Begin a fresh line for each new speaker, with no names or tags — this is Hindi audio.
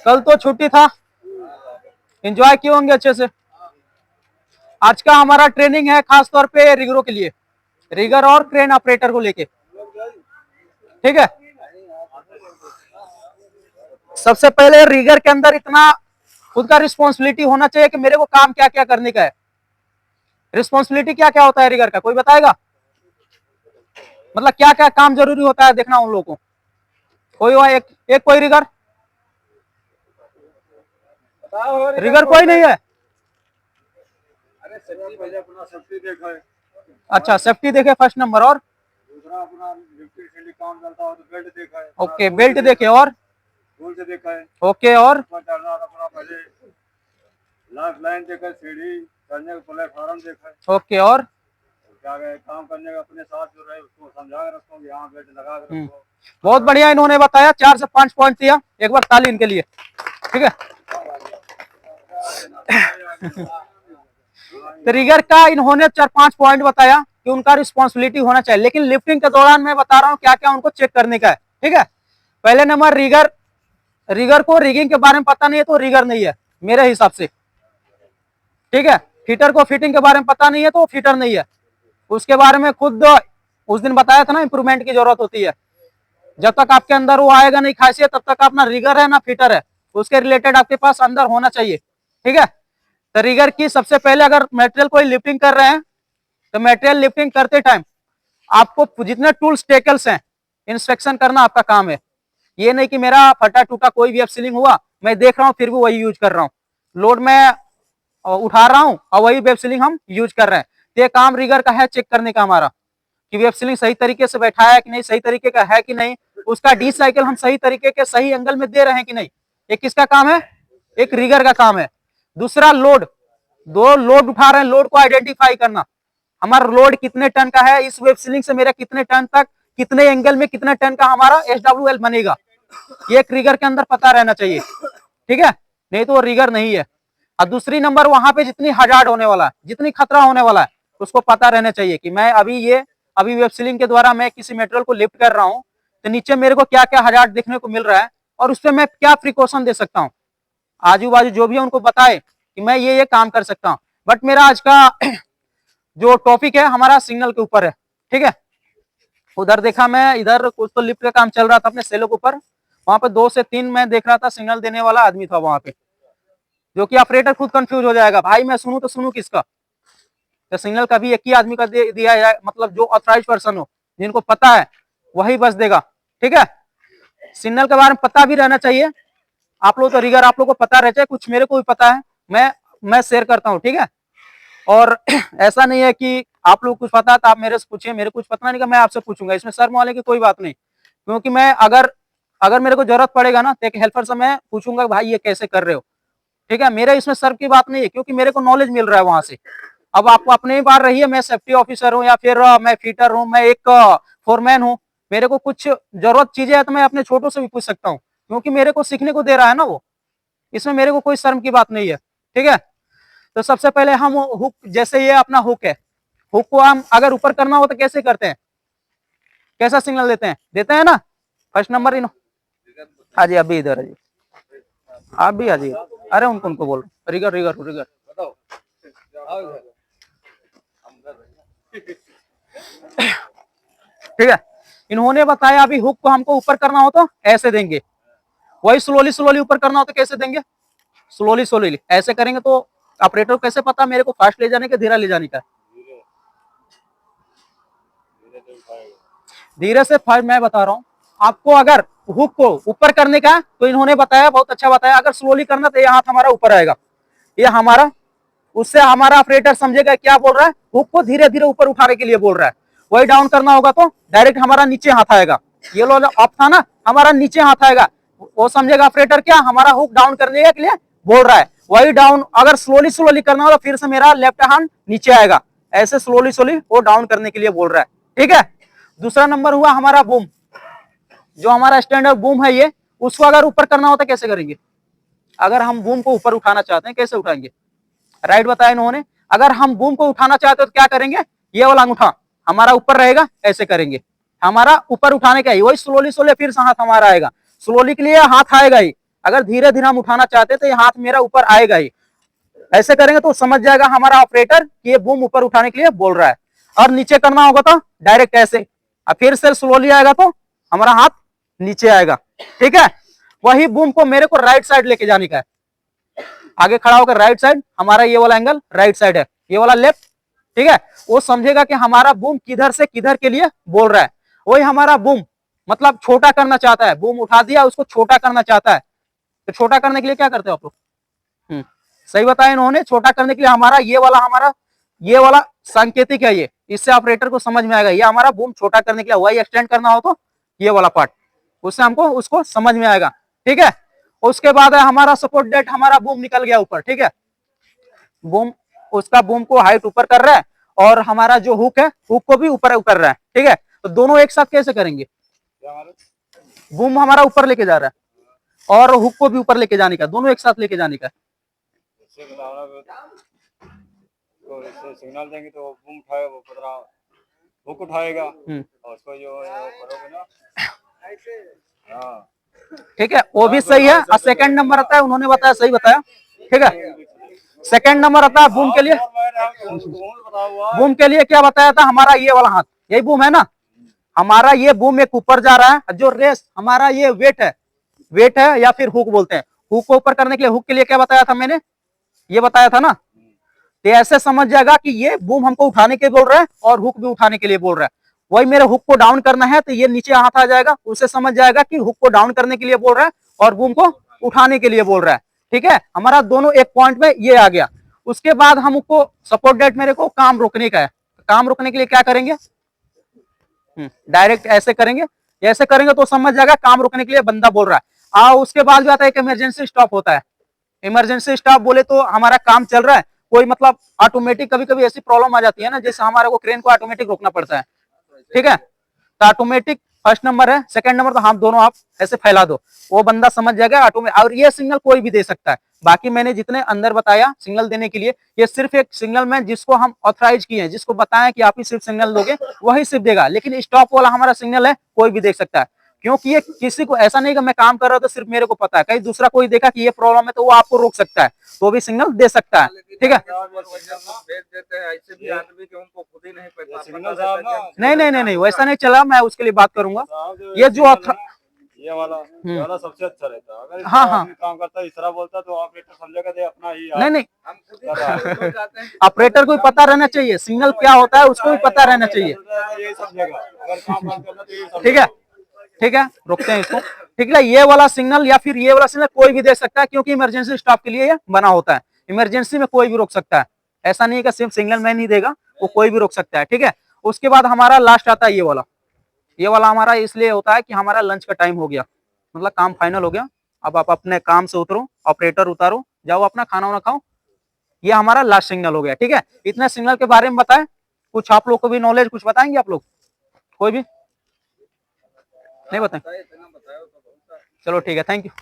कल तो छुट्टी था, एंजॉय किए होंगे अच्छे से। आज का हमारा ट्रेनिंग है खास तौर पे रिगरों के लिए, रिगर और क्रेन ऑपरेटर को लेके, ठीक है। सबसे पहले रिगर के अंदर इतना खुद का रिस्पॉन्सिबिलिटी होना चाहिए कि मेरे को काम क्या क्या करने का है। रिस्पॉन्सिबिलिटी क्या क्या होता है रिगर का, कोई बताएगा? मतलब क्या क्या काम जरूरी होता है देखना उन लोगों को। कोई हुआ एक कोई रिगर रिगर कोई नहीं है।
अरे सेफ्टी पहले अपना सेफ्टी देखा है।
अच्छा, सेफ्टी देखे फर्स्ट नंबर, और
दूसरा अपना लिफ्ट से काम चलता हो तो बेल्ट देखा है।
ओके, बेल्ट देखे, और
टूल से देखा है।
ओके, और
ऊपर चढ़ना अपना पहले लास्ट लाइन देखा, सीढ़ी चढ़ने का प्लेटफॉर्म देखा है।
ओके, और
क्या गए काम करने का अपने साथ जो रहे उसको समझा के रखो, यहाँ बेल्ट लगा के रखो।
बहुत बढ़िया इन्होंने बताया, 4 से 5 पॉइंट दिया, एक बार ताली इनके लिए, ठीक है। तो रिगर का इन्होंने 4-5 पॉइंट बताया कि उनका रिस्पॉन्सिबिलिटी होना चाहिए, लेकिन लिफ्टिंग के दौरान मैं बता रहा हूं क्या क्या उनको चेक करने का है, ठीक है। पहले नंबर रिगर को रिगिंग के बारे में पता नहीं है तो रिगर नहीं है मेरे हिसाब से, ठीक है। फिटर को फिटिंग के बारे में पता नहीं है तो फिटर नहीं है। उसके बारे में खुद उस दिन बताया था ना, इंप्रूवमेंट की जरूरत होती है। जब तक आपके अंदर वो आएगा नहीं खासियत, तब तक आप ना रिगर है ना फिटर है, उसके रिलेटेड आपके पास अंदर होना चाहिए, ठीक है। तो रिगर की सबसे पहले अगर मटेरियल कोई लिफ्टिंग कर रहे हैं तो मटेरियल लिफ्टिंग करते टाइम आपको जितने टूल्स टेकल्स हैं इंस्पेक्शन करना आपका काम है। ये नहीं कि मेरा फटा टूटा कोई भी सीलिंग हुआ मैं देख रहा हूँ फिर भी वही यूज कर रहा हूँ, लोड में उठा रहा हूँ और वही वेब सीलिंग हम यूज कर रहे हैं। तो ये काम रिगर का है चेक करने का हमारा कि वेब सीलिंग सही तरीके से बैठा है कि नहीं, सही तरीके का है कि नहीं, उसका डी साइकिल हम सही तरीके के सही एंगल में दे रहे हैं कि नहीं। एक किसका काम है? एक रिगर का काम है। दूसरा लोड, दो लोड उठा रहे हैं, लोड को आइडेंटिफाई करना, हमारा लोड कितने टन का है, इस वेब सीलिंग से मेरा कितने टन तक कितने एंगल में कितने टन का हमारा SWL बनेगा, ये एक रिगर के अंदर पता रहना चाहिए, ठीक है। नहीं तो वो रिगर नहीं है। और दूसरी नंबर वहां पे जितनी हजार्ड होने वाला है, जितनी खतरा होने वाला है, उसको पता रहना चाहिए कि मैं अभी वेब सीलिंग के द्वारा मैं किसी मेटेरियल को लिफ्ट कर रहा हूँ तो नीचे मेरे को क्या क्या हजार्ड देखने को मिल रहा है और उसपे मैं क्या प्रिकॉशन दे सकता हूँ। आजू बाजू जो भी है उनको बताए कि मैं ये काम कर सकता हूँ। बट मेरा आज का जो टॉपिक है हमारा सिग्नल के ऊपर है, ठीक है। उधर देखा मैं, इधर कुछ तो लिफ्ट का काम चल रहा था अपने सेलो के ऊपर, वहां पे 2 से 3 मैं देख रहा था सिग्नल देने वाला आदमी था वहां पे, जो कि ऑपरेटर खुद कंफ्यूज हो जाएगा, भाई मैं सुनूं तो सुनूं किसका। तो सिग्नल कभी एक ही आदमी का दिया जाए, मतलब जो ऑथराइज पर्सन हो, जिनको पता है वही बस देगा, ठीक है। सिग्नल के बारे में पता भी रहना चाहिए। आप लोग तो रिगर आप लोग को पता रहना चाहिए, कुछ मेरे को भी पता है, मैं शेयर करता हूँ, ठीक है। और ऐसा नहीं है कि आप लोग कुछ पता है तो आप मेरे से पूछिए, मेरे कुछ पता नहीं का मैं आपसे पूछूंगा, इसमें शर्म वाले की कोई बात नहीं। क्योंकि मैं अगर मेरे को जरूरत पड़ेगा ना तो एक हेल्पर से मैं पूछूंगा भाई ये कैसे कर रहे हो, ठीक है। मेरे इसमें शर्म की बात नहीं है क्योंकि मेरे को नॉलेज मिल रहा है वहां से। अब आपको अपने ही बात रही है, मैं सेफ्टी ऑफिसर हूँ या फिर मैं फिटर हूँ, मैं एक फोरमैन हूँ, मेरे को कुछ जरूरत चीजें है तो मैं अपने छोटों से भी पूछ सकता हूँ क्योंकि मेरे को सीखने को दे रहा है ना वो, इसमें मेरे को कोई शर्म की बात नहीं है, ठीक है। तो सबसे पहले हम हुक, जैसे ये अपना हुक है, हुक को हम अगर ऊपर करना हो तो कैसे करते हैं, कैसा सिग्नल देते हैं ना। फर्स्ट नंबर इन हाँ जी, अभी इधर है जी, आप भी आ जाइए। अरे उनको बोल रिगर रिगर रिगर ठीक है। इन्होंने बताया अभी हुक को हमको ऊपर करना हो तो ऐसे देंगे, वही स्लोली स्लोली ऊपर करना हो तो कैसे देंगे, स्लोली स्लोली ऐसे करेंगे। तो ऑपरेटर को कैसे पता मेरे को फास्ट ले जाने का धीरे ले जाने का, धीरे से फास्ट मैं बता रहा हूँ आपको। अगर हुक को ऊपर करने का तो इन्होंने बताया, बहुत अच्छा बताया, अगर स्लोली करना तो ये हाथ हमारा ऊपर आएगा, ये हमारा, उससे हमारा ऑपरेटर समझेगा क्या बोल रहा है, हुक को धीरे धीरे ऊपर उठाने के लिए बोल रहा है। वही डाउन करना होगा तो डायरेक्ट हमारा नीचे हाथ आएगा, ये लो अप था ना, हमारा नीचे हाथ आएगा, वो समझेगा ऑपरेटर क्या हमारा हुक डाउन करने के लिए बोल रहा है। वही डाउन अगर स्लोली स्लोली करना होगा फिर से मेरा लेफ्ट हैंड नीचे आएगा, ऐसे स्लोली स्लोली वो डाउन करने के लिए बोल रहा है, ठीक है। दूसरा नंबर हुआ हमारा बूम, जो हमारा स्टैंडर्ड बूम है ये, उसको अगर ऊपर करना होता कैसे करेंगे, अगर हम बूम को ऊपर उठाना चाहते हैं कैसे उठाएंगे, राइट बताया इन्होंने। अगर हम बूम को उठाना चाहते हो तो क्या करेंगे, ये वाला अंगूठा हमारा ऊपर रहेगा, ऐसे करेंगे, हमारा ऊपर उठाने का ही, वही स्लोली स्लोली फिर से हाथ हमारा आएगा, स्लोली के लिए हाथ आएगा ही, अगर धीरे धीरे हम उठाना चाहते हैं तो ये हाथ मेरा ऊपर आएगा ही। ऐसे करेंगे तो समझ जाएगा हमारा ऑपरेटर कि ये बूम ऊपर उठाने के लिए बोल रहा है। और नीचे करना होगा तो डायरेक्ट ऐसे, और फिर से स्लोली आएगा तो हमारा हाथ नीचे आएगा। ठीक है, वही बूम को मेरे को राइट साइड लेके जाने का है। आगे खड़ा होकर राइट साइड, हमारा ये वाला एंगल राइट साइड है, ये वाला लेफ्ट। ठीक है, वो समझेगा कि हमारा बूम किधर से किधर के लिए बोल रहा है। वही हमारा बूम मतलब छोटा करना चाहता है, बूम उठा दिया उसको छोटा करना चाहता है, तो छोटा करने के लिए क्या करते हो आप लोग? सही बताया इन्होंने, छोटा करने के लिए हमारा ये वाला सांकेतिक है, ये इससे ऑपरेटर को समझ में आएगा ये हमारा बूम छोटा करने के लिए। वही एक्सटेंड करना हो तो ये वाला पार्ट, उससे हमको उसको समझ में आएगा। ठीक है, उसके बाद है हमारा सपोर्ट डेट, हमारा बूम निकल गया ऊपर। ठीक है, बूम उसका बूम को हाइट ऊपर कर रहा है और हमारा जो हुक है हुक को भी ऊपर कर रहा है। ठीक है, तो दोनों एक साथ कैसे करेंगे? बूम हमारा ऊपर लेके जा रहा है और हुक को भी ऊपर लेके जाने का, दोनों एक साथ लेके जाने का।
तो इससे सिग्नल देंगे तो बूम उठाएगा, वो पतरा हुक उठाएगा और उसको जो करोगे ना। हाँ
ठीक है, वो भी सही है। और सेकंड नंबर आता है, उन्होंने बताया, सही बताया। ठीक है, सेकंड नंबर आता है बूम के लिए। बूम के लिए क्या बताया था? हमारा ये वाला हाथ, यही बूम है ना, हमारा ये बूम एक ऊपर जा रहा है, जो रेस हमारा ये वेट है या फिर हुक बोलते हैं। हुक को ऊपर करने के लिए, हुक के लिए क्या बताया था मैंने? ये बताया था ना। तो ऐसे समझ जाएगा कि ये बूम हमको उठाने के लिए बोल रहा है और हुक भी उठाने के लिए बोल रहा है। वही मेरे हुक को डाउन करना है तो ये नीचे हाथ आ जाएगा, उसे समझ जाएगा कि हुक को डाउन करने के लिए बोल रहा है और बूम को उठाने के लिए बोल रहा है। ठीक है, हमारा दोनों एक पॉइंट में ये आ गया। उसके बाद हमको सपोर्ट डेट मेरे को काम रोकने का है। काम रोकने के लिए क्या करेंगे? डायरेक्ट ऐसे करेंगे, ऐसे करेंगे तो समझ जाएगा काम रोकने के लिए बंदा बोल रहा है। उसके बाद भी आता है एक इमरजेंसी स्टॉप होता है। इमरजेंसी स्टॉप बोले तो हमारा काम चल रहा है, कोई मतलब ऑटोमेटिक कभी कभी ऐसी प्रॉब्लम आ जाती है ना, जैसे हमारे को क्रेन को ऑटोमेटिक रोकना पड़ता है। ठीक है, तो ऑटोमेटिक फर्स्ट नंबर है, सेकंड नंबर तो हम दोनों आप ऐसे फैला दो, वो बंदा समझ जाएगा ऑटोमेटिक। और ये सिग्नल कोई भी दे सकता है। बाकी मैंने जितने अंदर बताया सिग्नल देने के लिए, ये सिर्फ एक सिग्नल मैन जिसको हम ऑथराइज किए हैं, जिसको बताएं कि आप ही सिर्फ सिग्नल दोगे वही सिर्फ देगा। लेकिन स्टॉप वाला हमारा सिग्नल है, कोई भी देख सकता है, क्योंकि ये किसी को ऐसा नहीं कि मैं काम कर रहा हूं तो सिर्फ मेरे को पता है, कहीं दूसरा कोई देखा कि ये प्रॉब्लम है तो वो आपको रोक सकता है, तो भी सिग्नल दे सकता है। ठीक है, नहीं, वैसा नहीं चला, मैं उसके लिए बात करूंगा। ये जो
ये वाला सबसे अच्छा रहता है। अगर
हाँ
काम करता है इस तरह बोलता तो ऑपरेटर समझेगा कि अपना ही
नहीं, ऑपरेटर को भी पता रहना चाहिए सिग्नल क्या होता है, उसको भी पता रहना चाहिए।
ये समझेगा अगर काम करना तो ये
ठीक है, ठीक है, रोकते हैं इसको। ठीक है, ये वाला सिग्नल या फिर ये वाला सिग्नल कोई भी दे सकता है, क्योंकि इमरजेंसी स्टॉप के लिए ये बना होता है। इमरजेंसी में कोई भी रोक सकता है, ऐसा नहीं कि सिर्फ सिग्नल मैन ही देगा, वो कोई भी रोक सकता है। ठीक है, उसके बाद हमारा लास्ट आता है ये वाला हमारा इसलिए होता है कि हमारा लंच का टाइम हो गया, मतलब काम फाइनल हो गया, अब आप अपने काम से उतरो, ऑपरेटर उतारो, जाओ अपना खाना वाना खाओ, ये हमारा लास्ट सिग्नल हो गया। ठीक है, इतने सिग्नल के बारे में बताएं, कुछ आप लोग को भी नॉलेज कुछ बताएंगे आप लोग? कोई भी नहीं बताएं? चलो ठीक है, थैंक यू।